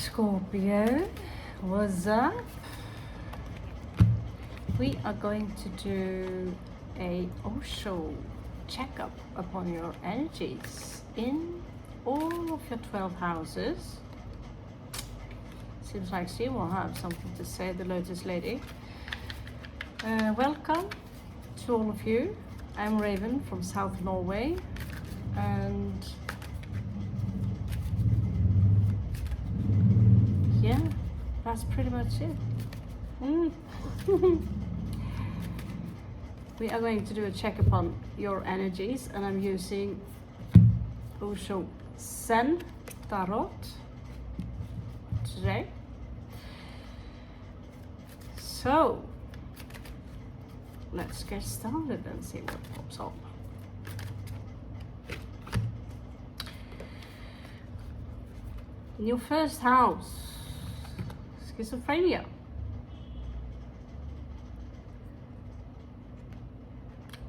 Scorpio, what's up? We are going to do a OSHO checkup upon your energies in all of your 12 houses. Seems like she will have something to say, the Lotus Lady. Welcome to all of you. I'm Raven from South Norway, and yeah, that's pretty much it. We are going to do a check upon your energies, and I'm using OSHO Zen Tarot today. So let's get started and see what pops up. In your first house, schizophrenia.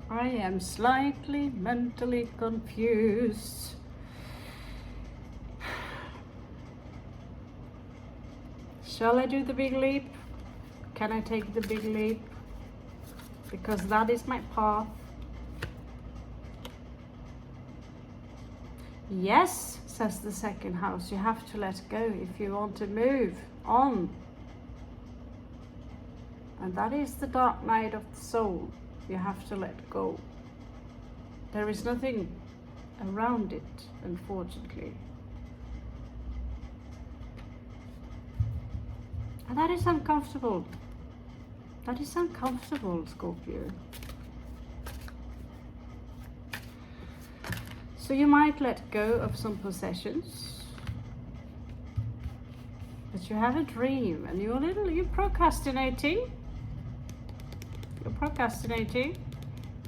I am slightly mentally confused. Shall I do the big leap? Can I take the big leap? Because that is my path. Yes, says the second house. You have to let go if you want to move on. And that is the dark night of the soul. You have to let go. There is nothing around it, unfortunately. And that is uncomfortable. That is uncomfortable, Scorpio. So you might let go of some possessions, but you have a dream and you're procrastinating. You're procrastinating.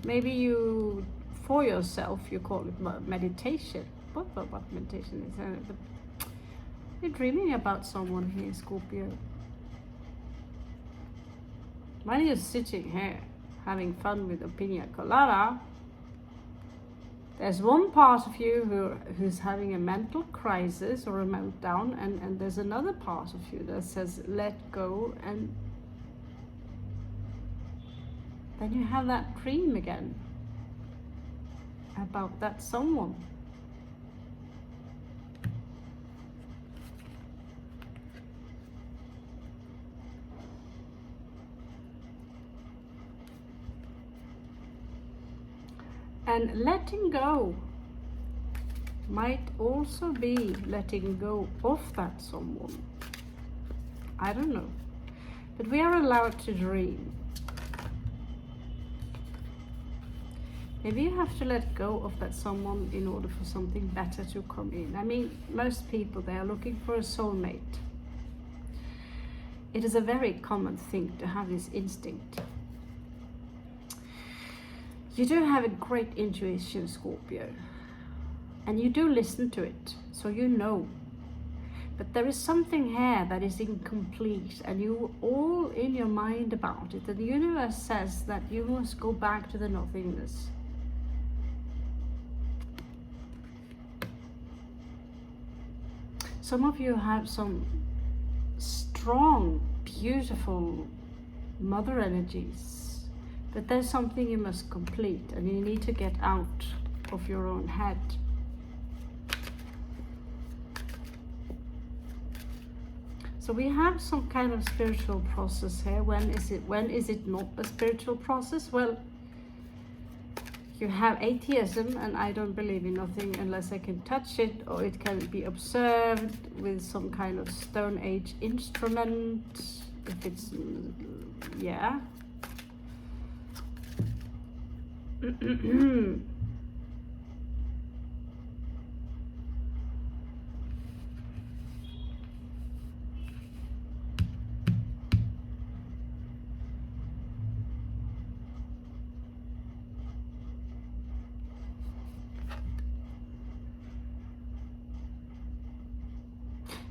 Maybe you, for yourself, you call it meditation. What meditation is? You're dreaming about someone here, Scorpio. While you're sitting here having fun with a pina colada, there's one part of you who's having a mental crisis or a meltdown, and there's another part of you that says let go, and then you have that dream again about that someone. And letting go might also be letting go of that someone. I don't know. But we are allowed to dream. Maybe you have to let go of that someone in order for something better to come in. I mean, most people, they are looking for a soulmate. It is a very common thing to have this instinct. You do have a great intuition, Scorpio, and you do listen to it, so you know. But there is something here that is incomplete, and you're all in your mind about it. And the universe says that you must go back to the nothingness. Some of you have some strong, beautiful mother energies. But there's something you must complete, and you need to get out of your own head. So we have some kind of spiritual process here. When is it not a spiritual process? Well, you have atheism, and I don't believe in nothing unless I can touch it, or it can be observed with some kind of Stone Age instrument. If it's, yeah.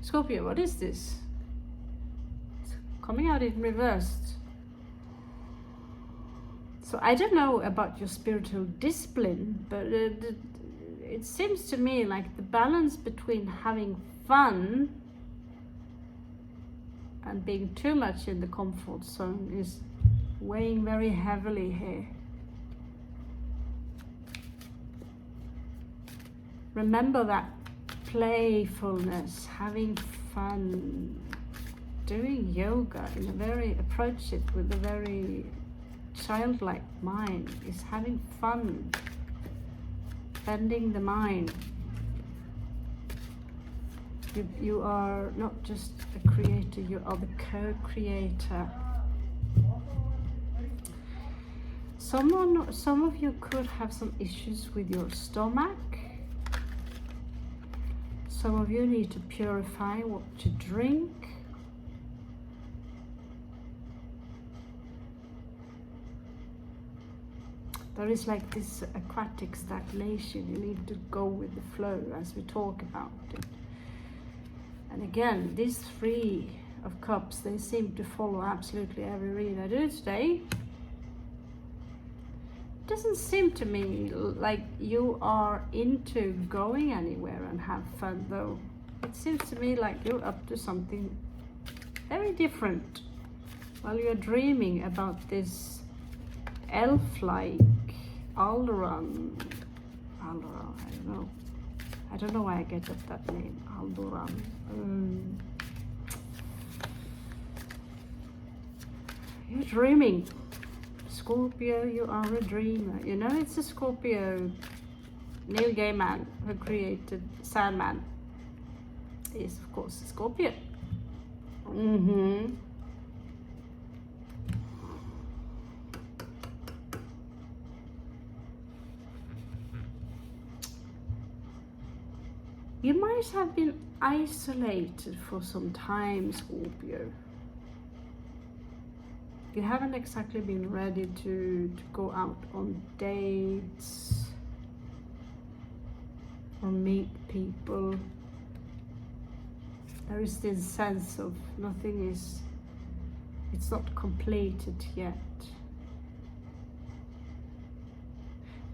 Scorpio, what is this? It's coming out in reversed. So I don't know about your spiritual discipline, but it seems to me like the balance between having fun and being too much in the comfort zone is weighing very heavily here. Remember that playfulness, having fun, doing yoga in a very, approach it with a very childlike mind, is having fun, bending the mind. You are not just a creator, you are the co-creator. Some of you could have some issues with your stomach. Some of you need to purify what you drink. There is like this aquatic stagnation. You need to go with the flow as we talk about it. And again, these 3 of Cups, they seem to follow absolutely every read I do today. It doesn't seem to me like you are into going anywhere and have fun though. It seems to me like you're up to something very different while you're dreaming about this elf-like Alderan, I don't know why I get that name, Alderan. You're dreaming. Scorpio, you are a dreamer. You know it's a Scorpio. Neil Gaiman, who created Sandman, is of course a Scorpio. You might have been isolated for some time, Scorpio. You haven't exactly been ready to go out on dates or meet people. There is this sense of nothing is, it's not completed yet.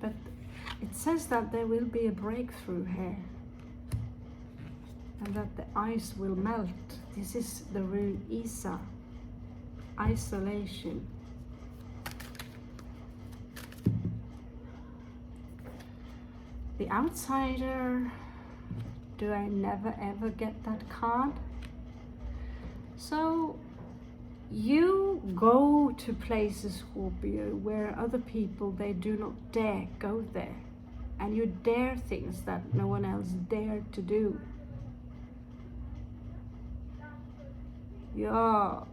But it says that there will be a breakthrough here. And that the ice will melt. This is the rune Isa, isolation. The outsider. Do I never ever get that card? So you go to places, Scorpio, where other people, they do not dare go there. And you dare things that no one else dared to do. You're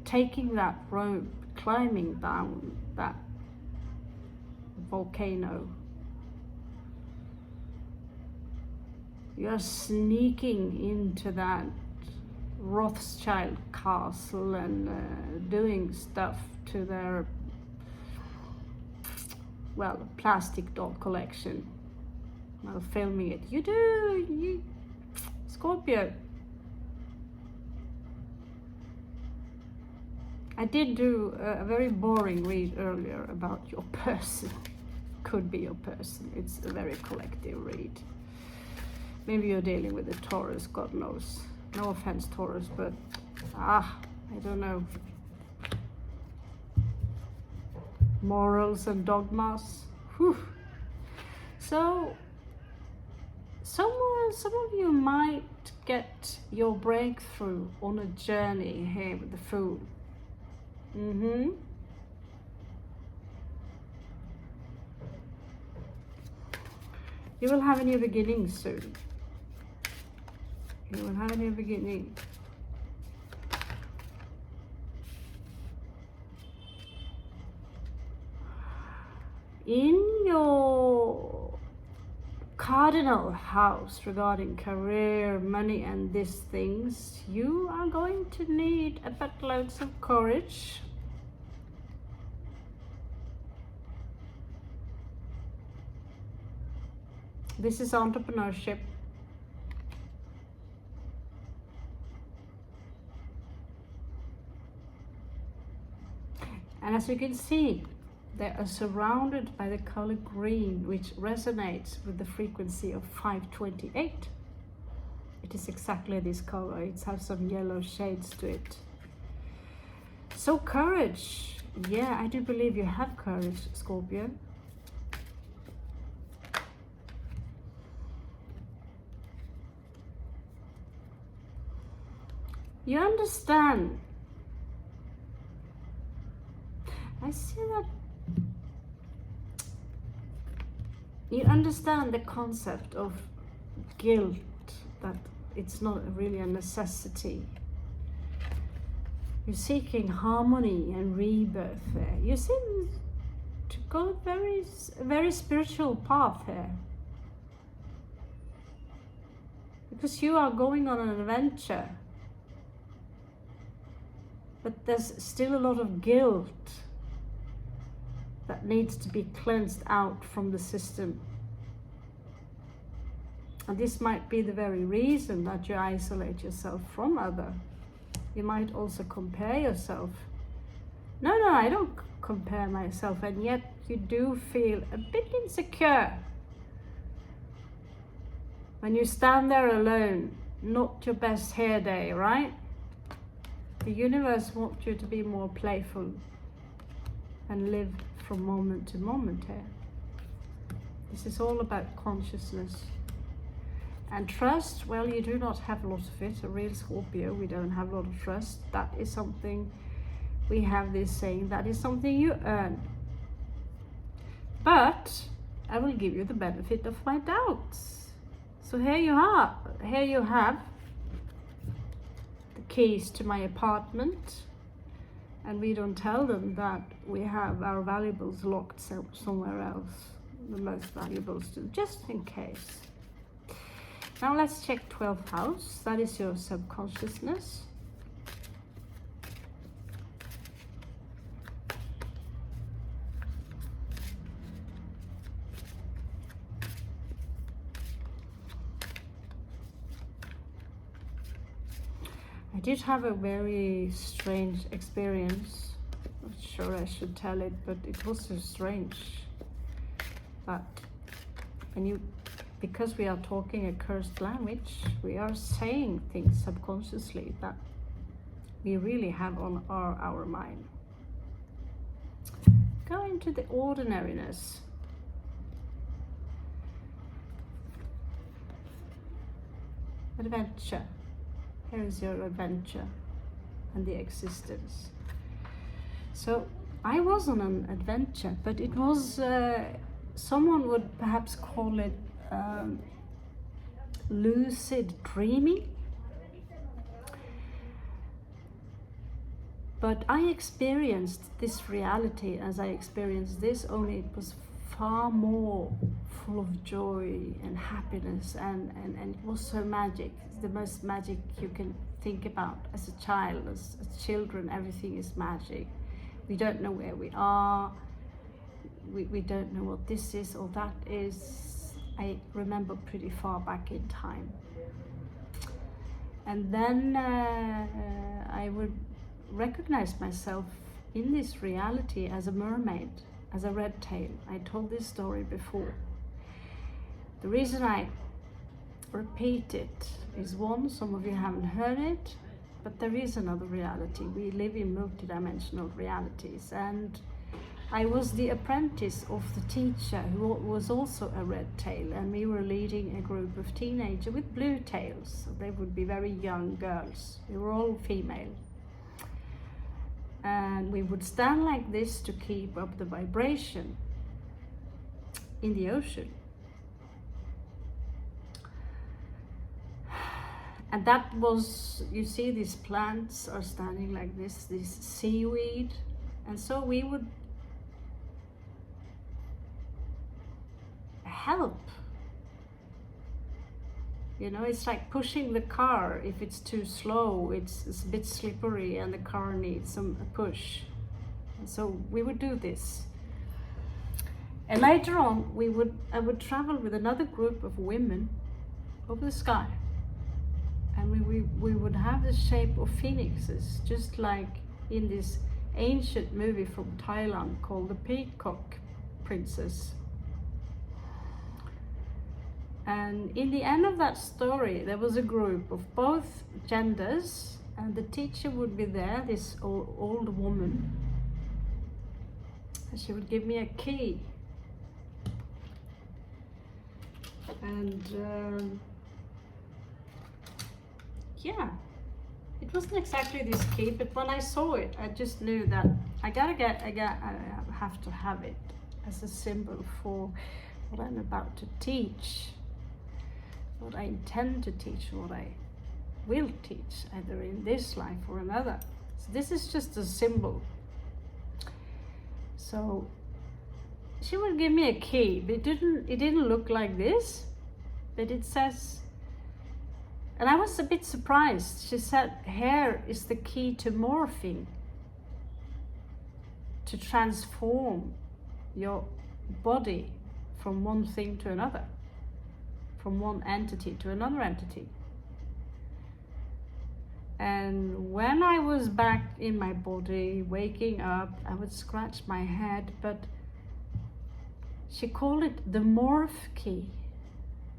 taking that rope, climbing down that volcano. You're sneaking into that Rothschild castle and doing stuff to their, well, plastic doll collection while filming it. You Scorpio. I did do a very boring read earlier about your person. Could be your person. It's a very collective read. Maybe you're dealing with a Taurus, God knows. No offense, Taurus, but I don't know. Morals and dogmas. Whew. So some of you might get your breakthrough on a journey here with the Fool. You will have a new beginning soon. You will have a new beginning. In your cardinal house regarding career, money and these things, you are going to need a bit loads of courage. This is entrepreneurship. And as you can see, they are surrounded by the color green, which resonates with the frequency of 528. It is exactly this color. It has some yellow shades to it. So courage. Yeah, I do believe you have courage, Scorpio. You understand. I see that you understand the concept of guilt, that it's not really a necessity. You're seeking harmony and rebirth there. You seem to go a very spiritual path here. Because you are going on an adventure. But there's still a lot of guilt that needs to be cleansed out from the system. And this might be the very reason that you isolate yourself from others. You might also compare yourself. No, I don't compare myself, and yet you do feel a bit insecure. When you stand there alone, not your best hair day, right? The universe wants you to be more playful and live from moment to moment here. This is all about consciousness. And trust, well, you do not have a lot of it. A real Scorpio, we don't have a lot of trust. That is something, we have this saying, that is something you earn. But I will give you the benefit of my doubts. So here you are. Here you have the keys to my apartment. And we don't tell them that we have our valuables locked somewhere else. The most valuables, just in case. Now let's check 12th house. That is your subconsciousness. I did have a very strange experience. I'm not sure I should tell it, but it was so strange. But because we are talking a cursed language, we are saying things subconsciously that we really have on our mind. Go into the ordinariness. Adventure. Here is your adventure and the existence. So I was on an adventure, but it was, someone would perhaps call it lucid dreaming. But I experienced this reality as I experienced this, only it was far more full of joy and happiness, and it was so magic. It's the most magic you can think about as a child. As children, everything is magic. We don't know where we are. We don't know what this is or that is. I remember pretty far back in time. And then I would recognize myself in this reality as a mermaid, as a red tail. I told this story before. The reason I repeat it is, one, some of you haven't heard it, but there is another reality. We live in multidimensional realities, and I was the apprentice of the teacher who was also a red tail, and we were leading a group of teenagers with blue tails. So they would be very young girls. We were all female. And we would stand like this to keep up the vibration in the ocean. And that was, you see, these plants are standing like this seaweed. And so we would help. You know, it's like pushing the car. If it's too slow, it's a bit slippery and the car needs a push. And so we would do this. And later on, I would travel with another group of women over the sky. And we would have the shape of phoenixes, just like in this ancient movie from Thailand called The Peacock Princess. And in the end of that story, there was a group of both genders, and the teacher would be there, this old woman, and she would give me a key. And yeah, it wasn't exactly this key, but when I saw it, I just knew that I have to have it as a symbol for what I'm about to teach, what I intend to teach, what I will teach, either in this life or another. So this is just a symbol. So she would give me a key, but it didn't look like this, but it says, and I was a bit surprised. She said, here is the key to morphing, to transform your body from one thing to another, from one entity to another entity. And when I was back in my body, waking up, I would scratch my head, but she called it the morph key,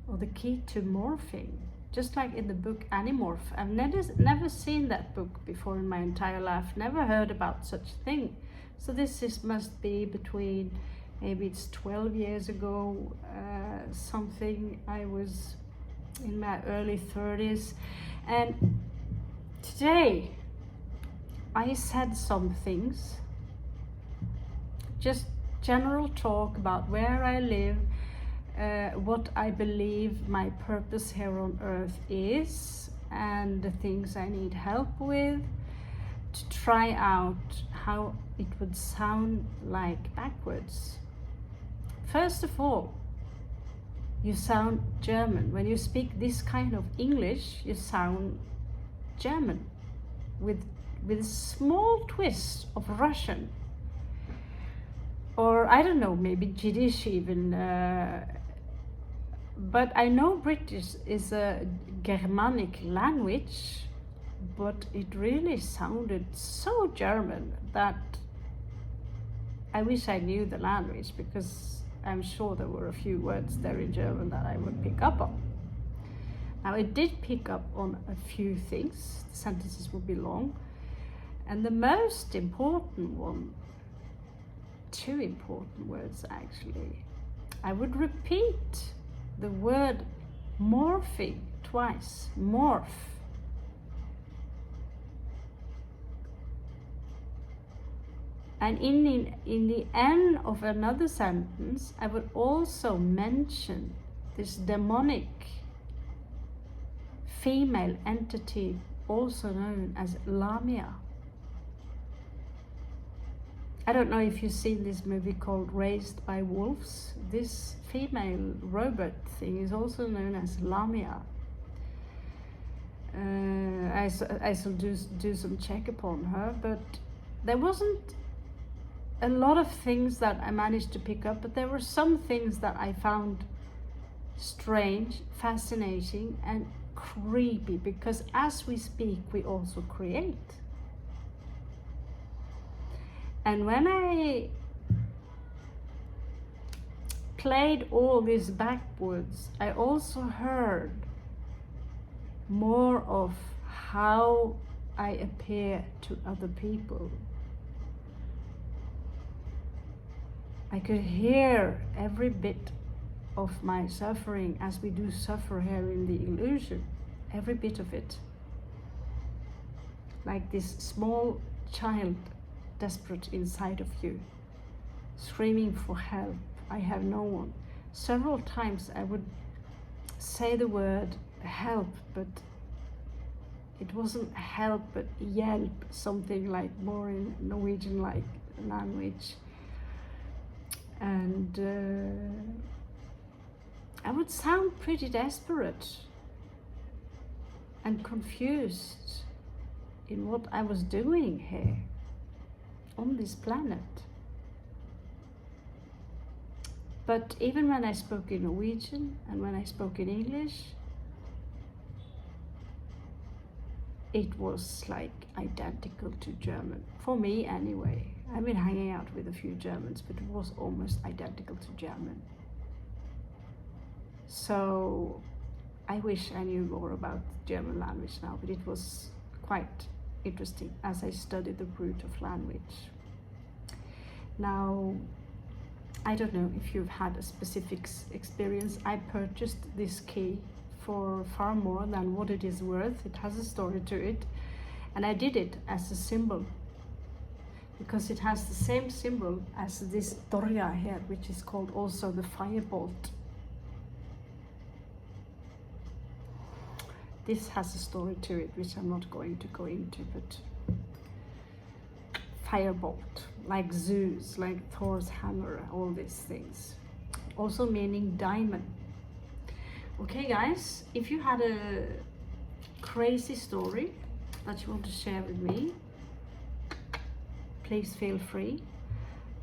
or the key to morphing, just like in the book Animorph. I've never seen that book before in my entire life, never heard about such a thing. So this must be between, maybe it's 12 years ago, something. I was in my early 30s, and today I said some things, just general talk about where I live, what I believe my purpose here on earth is, and the things I need help with, to try out how it would sound like backwards. First of all, you sound German. When you speak this kind of English, you sound German with a small twist of Russian, or I don't know, maybe Yiddish even, but I know British is a Germanic language, but it really sounded so German that I wish I knew the language, because I'm sure there were a few words there in German that I would pick up on. Now, I did pick up on a few things. The sentences would be long, and the most important one, two important words actually, I would repeat the word morphing twice, morph. And in the end of another sentence, I would also mention this demonic female entity, also known as Lamia. I don't know if you've seen this movie called Raised by Wolves. This female robot thing is also known as Lamia. I shall do some check upon her, but there wasn't a lot of things that I managed to pick up, but there were some things that I found strange, fascinating, and creepy, because as we speak, we also create. And when I played all this backwards, I also heard more of how I appear to other people. I could hear every bit of my suffering, as we do suffer here in the illusion, every bit of it. Like this small child desperate inside of you, screaming for help. I have no one. Several times I would say the word help, but it wasn't help, but hjelp, something like more in Norwegian like language. And I would sound pretty desperate and confused in what I was doing here on this planet. But even when I spoke in Norwegian and when I spoke in English, it was like identical to German, for me anyway. I've been hanging out with a few Germans, but it was almost identical to German. So I wish I knew more about German language now, but it was quite interesting as I studied the root of language. Now, I don't know if you've had a specific experience. I purchased this key for far more than what it is worth. It has a story to it, and I did it as a symbol because it has the same symbol as this Doria here, which is called also the firebolt. This has a story to it, which I'm not going to go into, but firebolt, like Zeus, like Thor's hammer, all these things. Also meaning diamond. Okay guys, if you had a crazy story that you want to share with me, please feel free.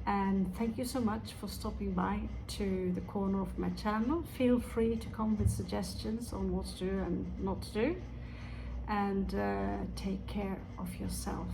And thank you so much for stopping by to the corner of my channel. Feel free to come with suggestions on what to do and not to do. And take care of yourself.